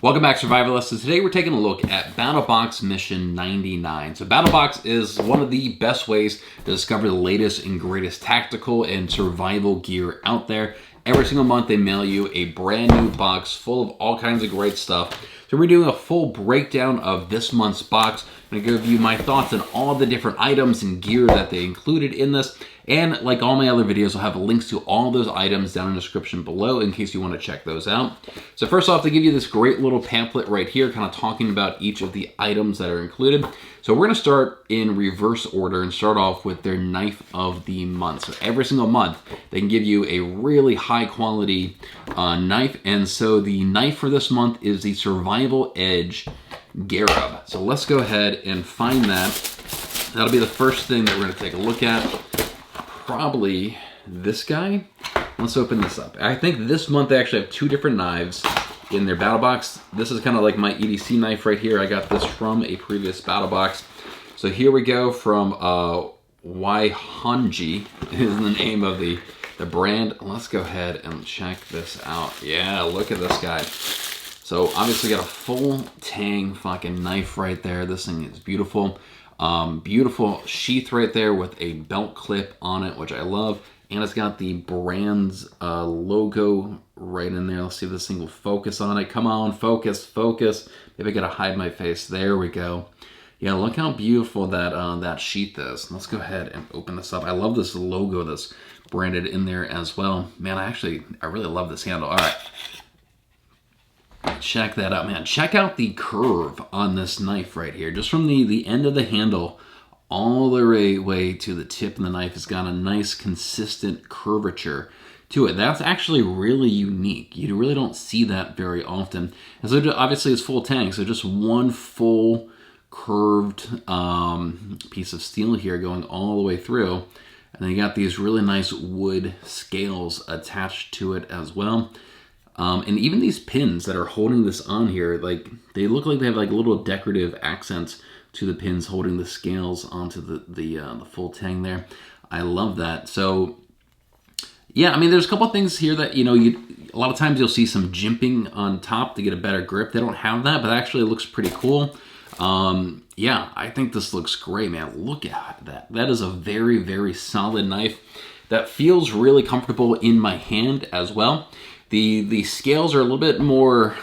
Welcome back, Survivalists. So today we're taking a look at BattlBox Mission 99. So BattlBox is one of the best ways to discover the latest and greatest tactical and survival gear out there. Every single month they mail you a brand new box full of all kinds of great stuff. So we're doing a full breakdown of this month's box. I'm going to give you my thoughts on all the different items and gear that they included in this. And like all my other videos, I'll have links to all those items down in the description below in case you want to check those out. So first off, they give you this great little pamphlet right here, kind of talking about each of the items that are included. So we're going to start in reverse order and start off with their knife of the month. So every single month, they can give you a really high quality knife. And so the knife for this month is the Survival Edge Garob. So let's go ahead and find that. That'll be the first thing that we're going to take a look at. Probably this guy. Let's open this up. I think this month they actually have two different knives in their battle box. This is kind of like my EDC knife right here. I got this from a previous battle box. So here we go from Waihanji is the name of the brand. Let's go ahead and check this out. Yeah, look at this guy. So obviously got a full tang fucking knife right there. This thing is beautiful. Beautiful sheath right there with a belt clip on it, which I love. And it's got the brand's logo right in there. Let's see if this thing will focus on it. Come on, focus, focus. Maybe I gotta hide my face. There we go. Yeah, look how beautiful that that sheath is. Let's go ahead and open this up. I love this logo that's branded in there as well. Man, I really love this handle. All right. Check that out, man. Check out the curve on this knife right here. Just from the end of the handle all the way to the tip of the knife has got a nice consistent curvature to it. That's actually really unique. You really don't see that very often. And so obviously it's full tang, so just one full curved piece of steel here going all the way through. And then you got these really nice wood scales attached to it as well. And even these pins that are holding this on here, like they look like they have like little decorative accents to the pins holding the scales onto the full tang there. I love that. So yeah, I mean, there's a couple of things here that, you know, a lot of times you'll see some jimping on top to get a better grip. They don't have that, but actually it looks pretty cool. Yeah, I think this looks great, man. Look at that. That is a very, very solid knife that feels really comfortable in my hand as well. The scales are a little bit more,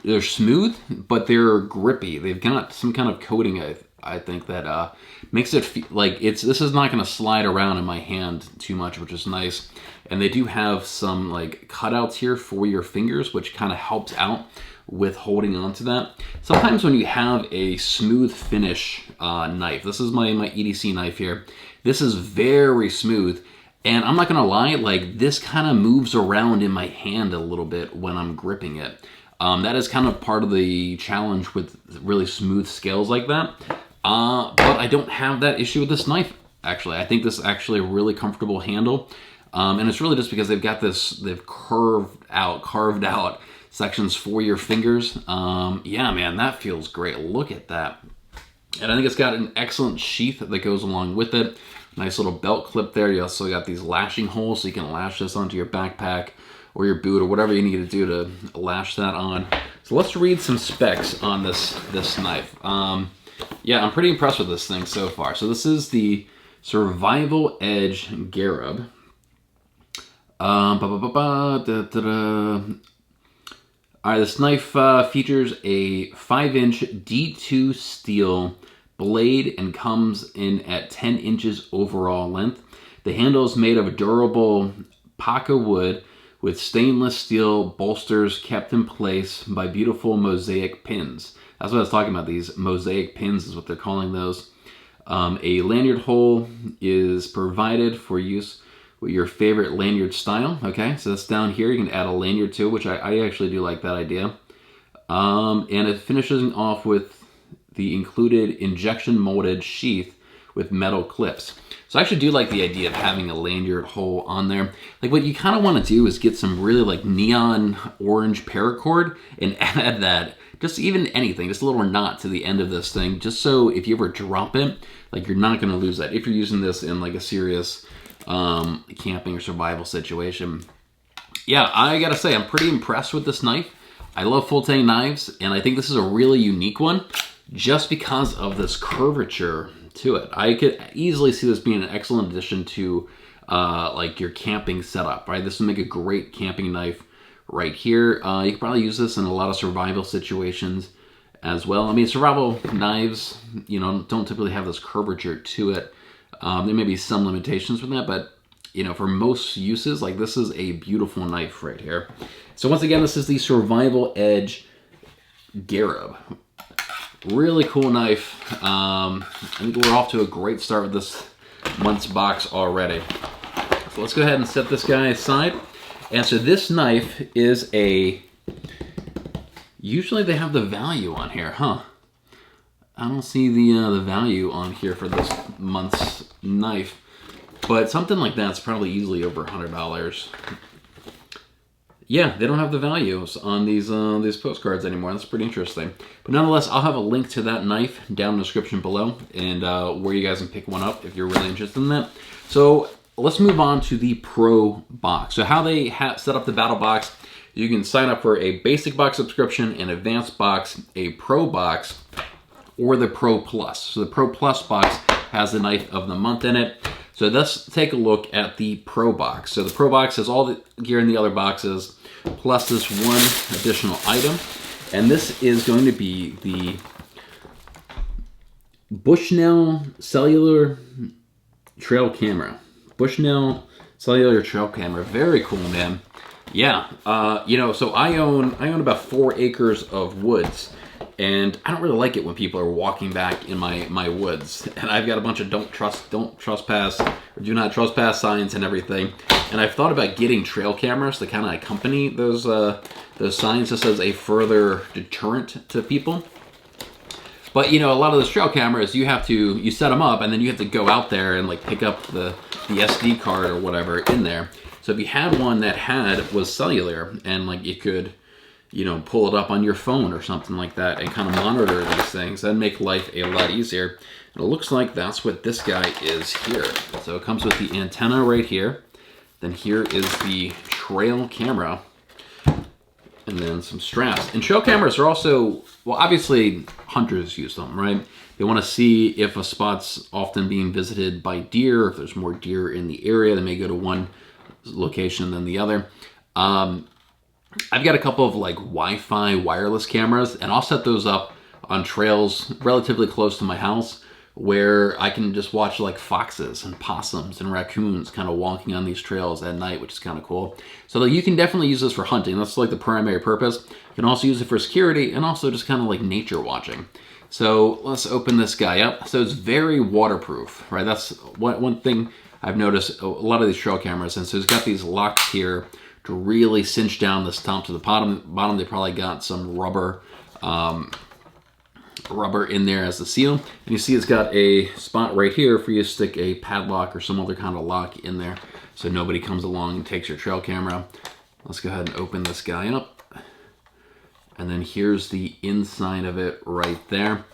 they're smooth, but they're grippy. They've got some kind of coating, I think, that makes it feel like this is not going to slide around in my hand too much, which is nice. And they do have some like cutouts here for your fingers, which kind of helps out with holding on to that. Sometimes when you have a smooth finish knife, this is my EDC knife here, this is very smooth. And I'm not gonna lie, like this kind of moves around in my hand a little bit when I'm gripping it. That is kind of part of the challenge with really smooth scales like that. But I don't have that issue with this knife, actually. I think this is actually a really comfortable handle. And it's really just because they've got this, they've carved out sections for your fingers. Yeah, man, that feels great. Look at that. And I think it's got an excellent sheath that goes along with it. Nice little belt clip there. You also got these lashing holes so you can lash this onto your backpack or your boot or whatever you need to do to lash that on. So let's read some specs on this knife. Yeah, I'm pretty impressed with this thing so far. So this is the Survival Edge Garob. All right, this knife features a 5-inch D2 steel blade and comes in at 10 inches overall length. The handle is made of durable paca wood with stainless steel bolsters kept in place by beautiful mosaic pins. That's what I was talking about. These mosaic pins is what they're calling those. A lanyard hole is provided for use with your favorite lanyard style. Okay, so that's down here. You can add a lanyard to, which I actually do like that idea. And it finishes off with the included injection molded sheath with metal clips. So I actually do like the idea of having a lanyard hole on there. Like what you kind of want to do is get some really like neon orange paracord and add that, just even anything, just a little knot to the end of this thing, just so if you ever drop it, like you're not going to lose that. If you're using this in like a serious camping or survival situation. Yeah, I gotta say, I'm pretty impressed with this knife. I love full tang knives, and I think this is a really unique one just because of this curvature to it. I could easily see this being an excellent addition to like your camping setup, right? This would make a great camping knife right here. You could probably use this in a lot of survival situations as well. I mean, survival knives, you know, don't typically have this curvature to it. There may be some limitations with that, but you know, for most uses, like this is a beautiful knife right here. So once again, this is the Survival Edge Garob. Really cool knife. I think we're off to a great start with this month's box already. So let's go ahead and set this guy aside. And so this knife is a, usually they have the value on here, huh? I don't see the value on here for this month's knife, but something like that's probably easily over $100. Yeah, they don't have the values on these postcards anymore. That's pretty interesting. But nonetheless, I'll have a link to that knife down in the description below, and where you guys can pick one up if you're really interested in that. So let's move on to the Pro box. So how they set up the BattlBox, you can sign up for a basic box subscription, an advanced box, a Pro box, or the Pro Plus. So the Pro Plus box has the knife of the month in it. So let's take a look at the Pro box. So the Pro box has all the gear in the other boxes, plus this one additional item. And this is going to be the Bushnell Cellular Trail Camera. Bushnell Cellular Trail Camera. Very cool, man. Yeah, you know, so I own about 4 acres of woods. And I don't really like it when people are walking back in my woods. And I've got a bunch of don't trespass, or do not trespass signs and everything. And I've thought about getting trail cameras to kind of accompany those signs, just as a further deterrent to people. But you know, a lot of those trail cameras, you set them up and then you have to go out there and like pick up the SD card or whatever in there. So if you had one that was cellular and like you could, you know, pull it up on your phone or something like that and kind of monitor these things, that'd make life a lot easier. And it looks like that's what this guy is here. So it comes with the antenna right here. Then here is the trail camera. And then some straps. And trail cameras are also, well, obviously hunters use them, right? They want to see if a spot's often being visited by deer, if there's more deer in the area. They may go to one location than the other. I've got a couple of like Wi-Fi wireless cameras, and I'll set those up on trails relatively close to my house where I can just watch like foxes and possums and raccoons kind of walking on these trails at night, which is kind of cool. So you can definitely use this for hunting. That's like the primary purpose. You can also use it for security and also just kind of like nature watching. So let's open this guy up. So it's very waterproof, right? That's one thing I've noticed a lot of these trail cameras. And so it's got these locks here to really cinch down this top to the bottom. They probably got some rubber in there as the seal. And you see it's got a spot right here for you to stick a padlock or some other kind of lock in there so nobody comes along and takes your trail camera. Let's go ahead and open this guy up. And then here's the inside of it right there.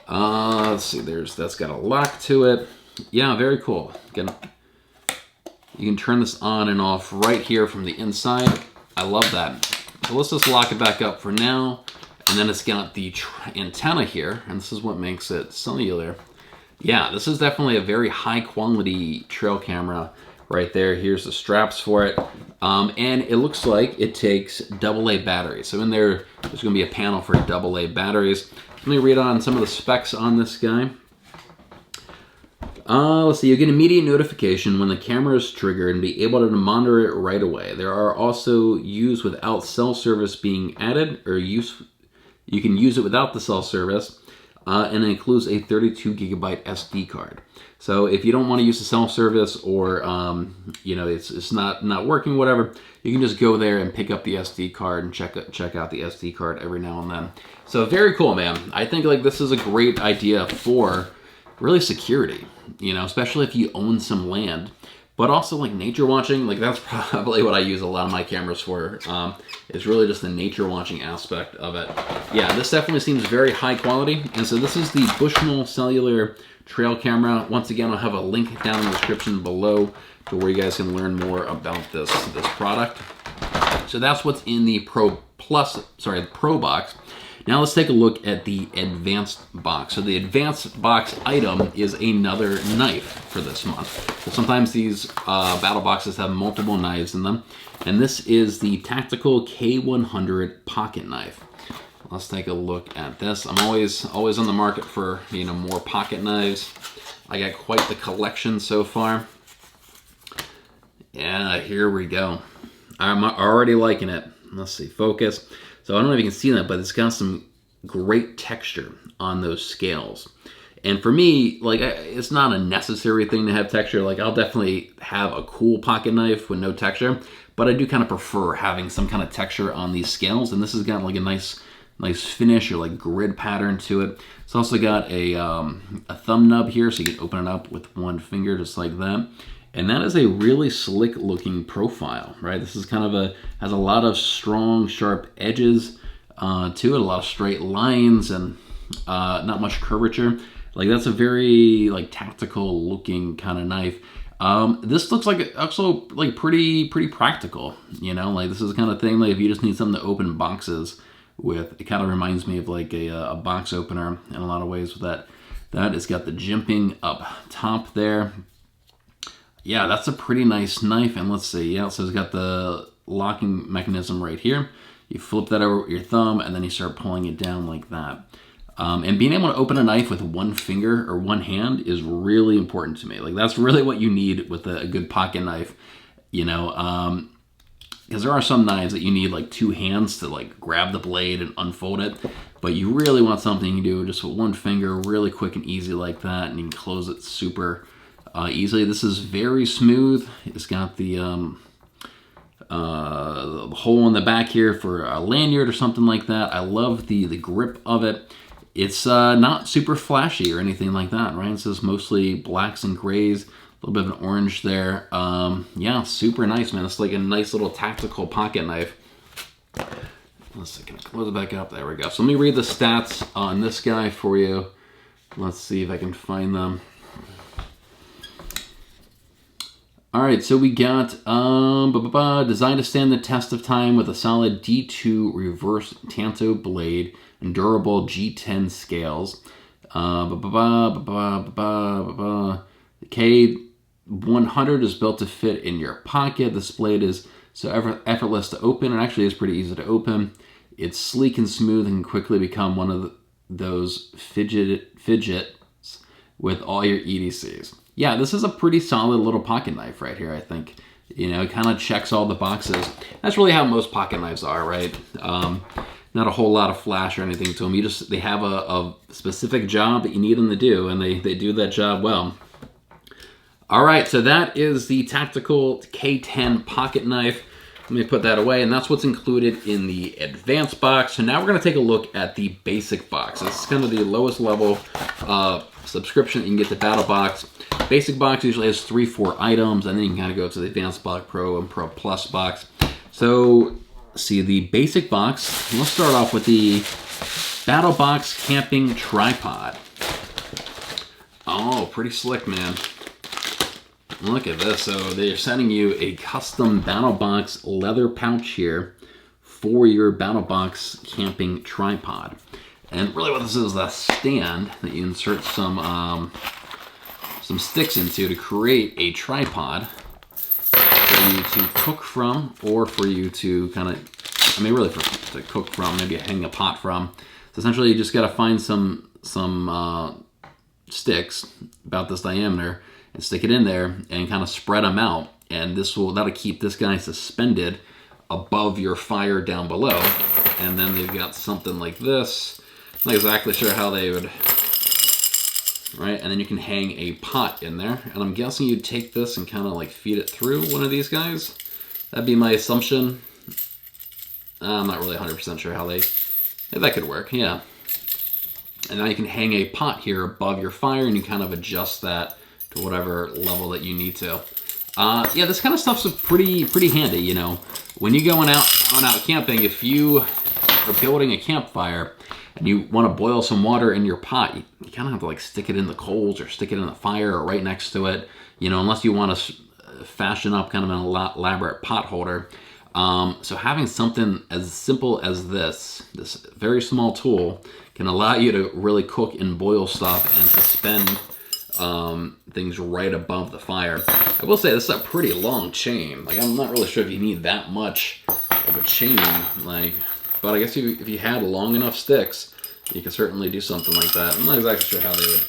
Let's see, that's got a lock to it. Yeah, very cool. Again, you can turn this on and off right here from the inside. I love that. So let's just lock it back up for now. And then it's got the antenna here, and this is what makes it cellular. Yeah, this is definitely a very high quality trail camera right there. Here's the straps for it. And it looks like it takes AA batteries. So in there's gonna be a panel for AA batteries. Let me read on some of the specs on this guy. Let's see, you get immediate notification when the camera is triggered and be able to monitor it right away. There are also used without cell service being added, or you can use it without the cell service, and it includes a 32 gigabyte SD card. So if you don't want to use the cell service, or you know, it's not working, whatever, you can just go there and pick up the SD card and check out the SD card every now and then. So very cool, man. I think like this is a great idea for really security, you know, especially if you own some land, but also like nature watching. Like that's probably what I use a lot of my cameras for. It's really just the nature watching aspect of it. Yeah, this definitely seems very high quality. And so this is the Bushnell Cellular Trail Camera. Once again, I'll have a link down in the description below to where you guys can learn more about this product. So that's what's in the Pro the Pro box. Now let's take a look at the Advanced box. So the Advanced box item is another knife for this month. So sometimes these battle boxes have multiple knives in them, and this is the Tactical K100 pocket knife. Let's take a look at this. I'm always on the market for, you know, more pocket knives. I got quite the collection so far. Yeah, here we go. I'm already liking it. Let's see, focus. So I don't know if you can see that, but it's got some great texture on those scales. And for me, like, it's not a necessary thing to have texture. Like, I'll definitely have a cool pocket knife with no texture, but I do kind of prefer having some kind of texture on these scales. And this has got like a nice finish or like grid pattern to it. It's also got a thumb nub here, so you can open it up with one finger just like that. And that is a really slick looking profile, right? This is kind of has a lot of strong, sharp edges to it, a lot of straight lines and not much curvature. Like, that's a very like tactical looking kind of knife. This looks like also like pretty practical, you know, like this is the kind of thing like if you just need something to open boxes with. It kind of reminds me of like a box opener in a lot of ways with that. It's got the jimping up top there. Yeah, that's a pretty nice knife. And let's see, yeah, so it's got the locking mechanism right here. You flip that over with your thumb and then you start pulling it down like that. And being able to open a knife with one finger or one hand is really important to me. Like, that's really what you need with a good pocket knife, you know, because there are some knives that you need like two hands to like grab the blade and unfold it. But you really want something you can do just with one finger, really quick and easy like that, and you can close it super easily. This is very smooth. It's got the hole in the back here for a lanyard or something like that. I love the grip of it. It's not super flashy or anything like that, right? It's just mostly blacks and grays, a little bit of an orange there. Yeah, super nice, man. It's like a nice little tactical pocket knife. Let's see, can I close it back up? There we go. So let me read the stats on this guy for you. Let's see if I can find them. All right, so we got designed to stand the test of time with a solid D2 reverse tanto blade and durable G10 scales. The K100 is built to fit in your pocket. This blade is so effortless to open. It actually is pretty easy to open. It's sleek and smooth and can quickly become one of those fidgets with all your EDCs. Yeah, this is a pretty solid little pocket knife right here, I think. You know, it kind of checks all the boxes. That's really how most pocket knives are, right? Not a whole lot of flash or anything to them. They have a specific job that you need them to do, and they do that job well. All right, so that is the Tactical K10 pocket knife. Let me put that away, and that's what's included in the Advanced box. So now we're gonna take a look at the Basic box. This is kind of the lowest level subscription that you can get to BattlBox. Basic box usually has 3-4 items, and then you can kind of go to the Advanced box, Pro, and Pro Plus box. So, see, the Basic box, let's start off with the BattlBox Camping Tripod. Oh, pretty slick, man. Look at this. So they're sending you a custom BattlBox leather pouch here for your BattlBox camping tripod. And really what this is a stand that you insert some sticks into to create a tripod for you to cook from, or for you to kind of, I mean really to cook from, maybe hang a pot from. So essentially you just got to find some sticks about this diameter and stick it in there and kind of spread them out, and that'll keep this guy suspended above your fire down below. And then they've got something like this. I'm not exactly sure how they would, right? And then you can hang a pot in there, and I'm guessing you'd take this and kind of like feed it through one of these guys. That'd be my assumption. I'm not really 100% sure how that could work, yeah. And now you can hang a pot here above your fire, and you kind of adjust that to whatever level that you need to. Yeah, this kind of stuff's pretty handy, you know. When you're going out camping, if you are building a campfire and you want to boil some water in your pot, you kind of have to like stick it in the coals or stick it in the fire or right next to it, you know, unless you want to fashion up kind of an elaborate pot holder. So having something as simple as this very small tool, can allow you to really cook and boil stuff and suspend things right above the fire. I will say this is a pretty long chain. Like, I'm not really sure if you need that much of a chain, like, but I guess if you had long enough sticks, you could certainly do something like that. I'm not exactly sure how they would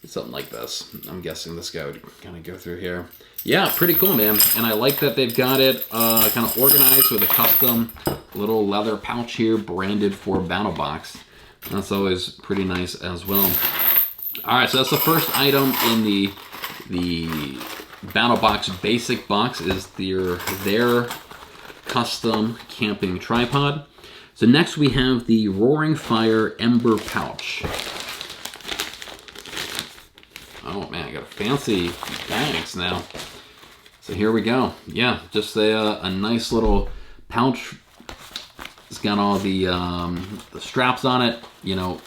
do something like this. I'm guessing this guy would kind of go through here. Yeah, pretty cool, man. And I like that they've got it kind of organized with a custom little leather pouch here, branded for BattlBox. That's always pretty nice as well. All right, so that's the first item in the BattlBox basic box, is their custom camping tripod. So next we have the Roaring Fire Ember pouch. Oh man, I got fancy bags now. So here we go. Yeah, just a nice little pouch. It's got all the straps on it. You know,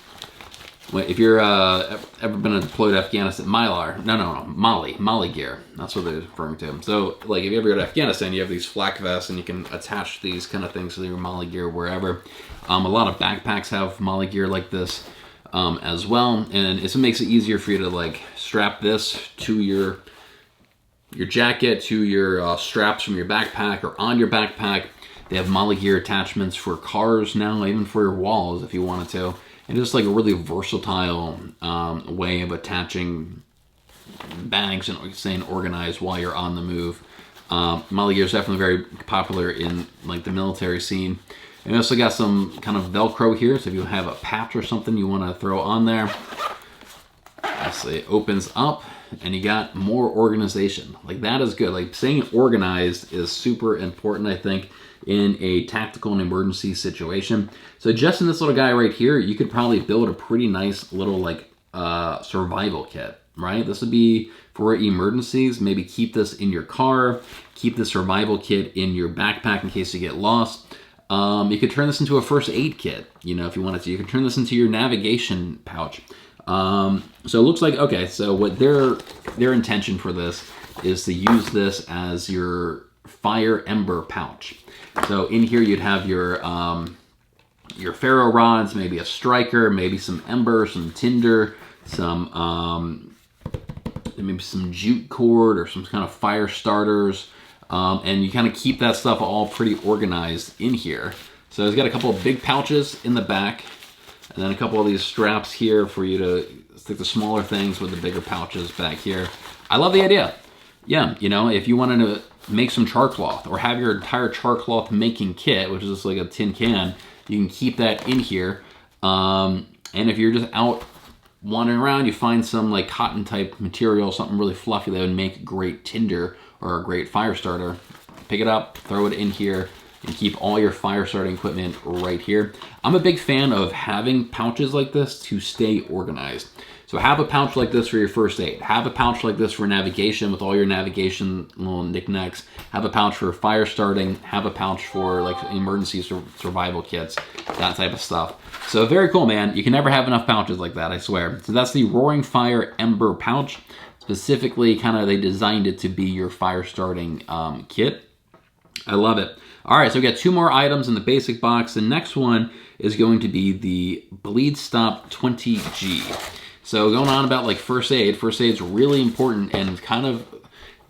if you're ever been deployed to Afghanistan, Mali gear. That's what they're referring to. So, like, if you ever go to Afghanistan, you have these flak vests, and you can attach these kind of things to your Mali gear wherever. A lot of backpacks have Mali gear like this as well, and it makes it easier for you to, like, strap this to your jacket, to your straps from your backpack or on your backpack. They have Mali gear attachments for cars now, even for your walls if you wanted to. And just like a really versatile way of attaching bags and staying organized while you're on the move. Mali gear is definitely very popular in like the military scene. And we also got some kind of Velcro here, so if you have a patch or something you want to throw on there, it opens up and you got more organization. Like, that is good. Like, staying organized is super important, I think, in a tactical and emergency situation. So just in this little guy right here, you could probably build a pretty nice little like survival kit, right? This would be for emergencies. Maybe keep this in your car, keep the survival kit in your backpack in case you get lost. You could turn this into a first aid kit, you know, if you wanted to. You could turn this into your navigation pouch. So it looks like, okay, so what their intention for this is to use this as your fire ember pouch. So in here you'd have your ferro rods, maybe a striker, maybe some ember, some tinder, some maybe some jute cord or some kind of fire starters, and you kind of keep that stuff all pretty organized in here. So it's got a couple of big pouches in the back, and then a couple of these straps here for you to stick the smaller things with the bigger pouches back here. I love the idea. Yeah, you know, if you wanted to make some char cloth or have your entire char cloth making kit, which is just like a tin can, you can keep that in here. And if you're just out wandering around, you find some like cotton type material, something really fluffy that would make great tinder or a great fire starter, pick it up, throw it in here, and keep all your fire starting equipment right here. I'm a big fan of having pouches like this to stay organized. So have a pouch like this for your first aid. Have a pouch like this for navigation with all your navigation little knickknacks. Have a pouch for fire starting. Have a pouch for like emergency survival kits, that type of stuff. So very cool, man. You can never have enough pouches like that, I swear. So that's the Roaring Fire Ember pouch. Specifically, kind of they designed it to be your fire starting kit. I love it. All right, so we got two more items in the basic box. The next one is going to be the BLEEDSTOP 20G. So going on about like first aid is really important and kind of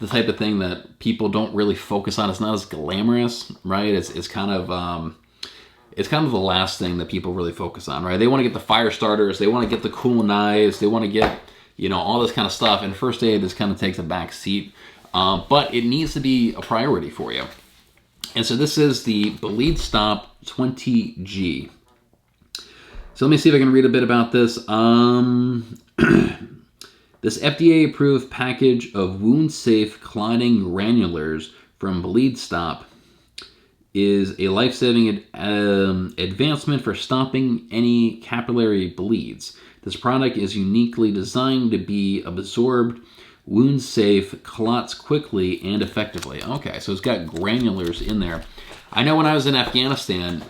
the type of thing that people don't really focus on. It's not as glamorous, right? It's kind of the last thing that people really focus on, right? They want to get the fire starters, they want to get the cool knives, they want to get, you know, all this kind of stuff, and first aid just kind of takes a back seat, but it needs to be a priority for you. And so this is the BLEEDSTOP 20G. So let me see if I can read a bit about this. This FDA-approved package of wound-safe clotting granulars from BLEEDSTOP is a life-saving advancement for stopping any capillary bleeds. This product is uniquely designed to be absorbed, wound-safe, clots quickly and effectively. Okay, so it's got granulars in there. I know when I was in Afghanistan,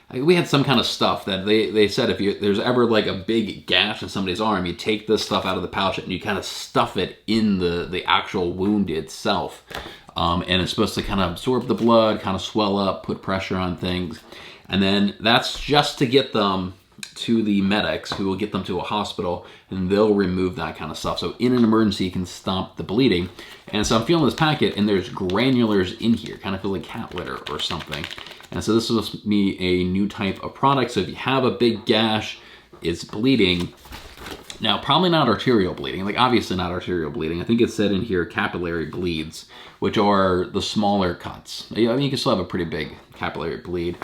I we had some kind of stuff that they said if there's ever like a big gash in somebody's arm, you take this stuff out of the pouch and you kind of stuff it in the actual wound itself. And it's supposed to kind of absorb the blood, kind of swell up, put pressure on things. And then that's just to get them to the medics, who will get them to a hospital, and they'll remove that kind of stuff. So in an emergency, you can stop the bleeding. And so I'm feeling this packet, and there's granulars in here, kind of feel like cat litter or something. And so this is me a new type of product. So if you have a big gash, it's bleeding. Now, probably not arterial bleeding, like obviously not arterial bleeding. I think it said in here capillary bleeds, which are the smaller cuts. I mean, you can still have a pretty big capillary bleed.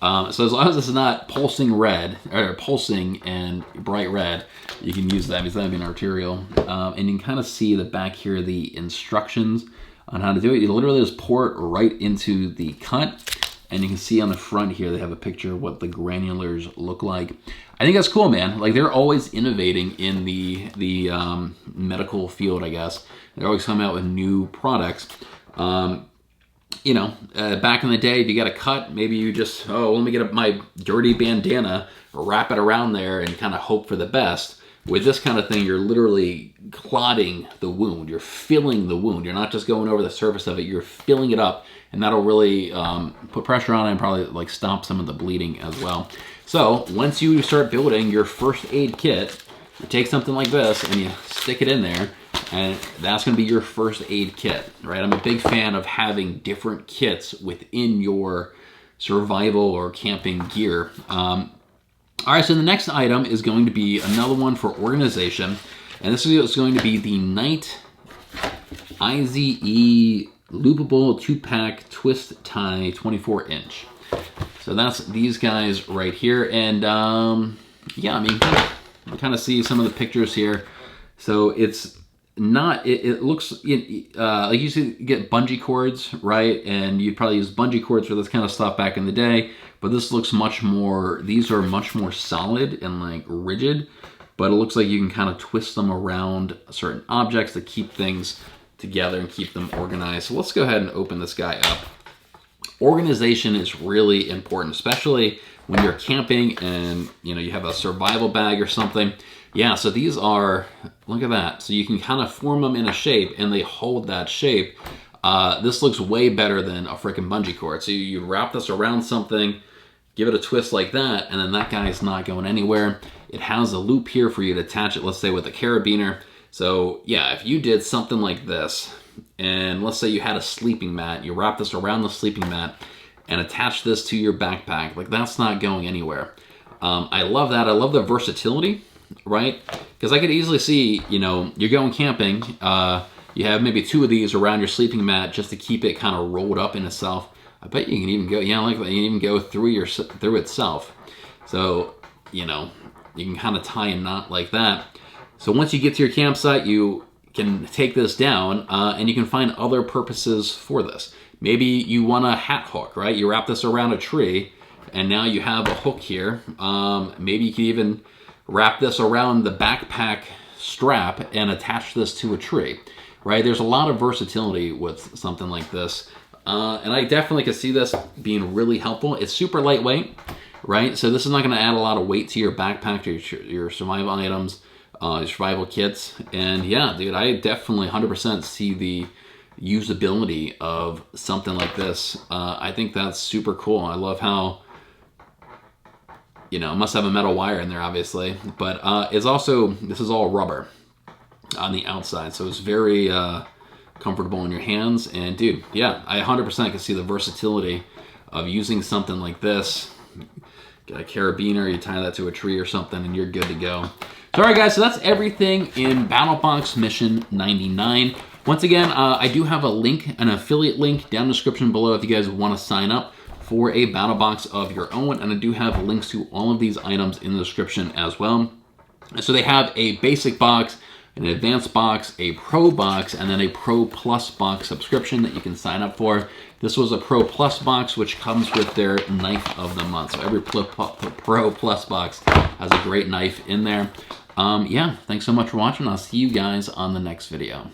So as long as it's not pulsing red, or pulsing and bright red, you can use that because that would be an arterial. And you can kind of see the back here, the instructions on how to do it. You literally just pour it right into the cut. And you can see on the front here, they have a picture of what the granulars look like. I think that's cool, man. Like, they're always innovating in the medical field, I guess. They're always coming out with new products. You know, back in the day, if you got a cut, maybe you just, oh, let me get my dirty bandana, wrap it around there, and kind of hope for the best. With this kind of thing, you're literally clotting the wound. You're filling the wound. You're not just going over the surface of it. You're filling it up, and that'll really put pressure on it and probably like stop some of the bleeding as well. So once you start building your first aid kit, you take something like this and you stick it in there, and that's going to be your first aid kit, right? I'm a big fan of having different kits within your survival or camping gear. All right, so the next item is going to be another one for organization, and this is going to be the Nite Ize Loopable 2-pack twist tie 24-inch. So that's these guys right here, and yeah, I mean, you kind of see some of the pictures here. So it's not, it looks like you used to get bungee cords, right? And you'd probably use bungee cords for this kind of stuff back in the day. But this looks much more, these are much more solid and like rigid, but it looks like you can kind of twist them around certain objects to keep things together and keep them organized. So let's go ahead and open this guy up. Organization is really important, especially when you're camping and you have a survival bag or something. Yeah, so these are, look at that. So you can kind of form them in a shape and they hold that shape. This looks way better than a freaking bungee cord. So you wrap this around something, give it a twist like that, and then that guy's not going anywhere. It has a loop here for you to attach it, let's say with a carabiner. So yeah, if you did something like this, and let's say you had a sleeping mat, you wrap this around the sleeping mat and attach this to your backpack, like that's not going anywhere. I love that. I love the versatility, right? Because I could easily see, you're going camping, you have maybe 2 of these around your sleeping mat just to keep it kind of rolled up in itself. I bet you can even go, like you can even go through itself. So, you can kind of tie a knot like that. So once you get to your campsite, you can take this down and you can find other purposes for this. Maybe you want a hat hook, right? You wrap this around a tree and now you have a hook here. Maybe you can even wrap this around the backpack strap and attach this to a tree, right? There's a lot of versatility with something like this. And I definitely could see this being really helpful. It's super lightweight, right? So this is not going to add a lot of weight to your backpack, to your survival items, your survival kits. And yeah, dude, I definitely 100% see the usability of something like this. I think that's super cool. I love how, it must have a metal wire in there, obviously. But it's also, this is all rubber on the outside. So it's very comfortable in your hands. And dude, yeah, I 100% can see the versatility of using something like this. Get a carabiner, you tie that to a tree or something, and you're good to go. So all right, guys, so that's everything in BattlBox Mission 99. Once again, I do have a link, an affiliate link down in the description below if you guys want to sign up for a BattlBox of your own. And I do have links to all of these items in the description as well. So they have a basic box, an advanced box, a pro box, and then a pro plus box subscription that you can sign up for. This was a pro plus box, which comes with their knife of the month. So every pro plus box has a great knife in there. Yeah, thanks so much for watching. I'll see you guys on the next video.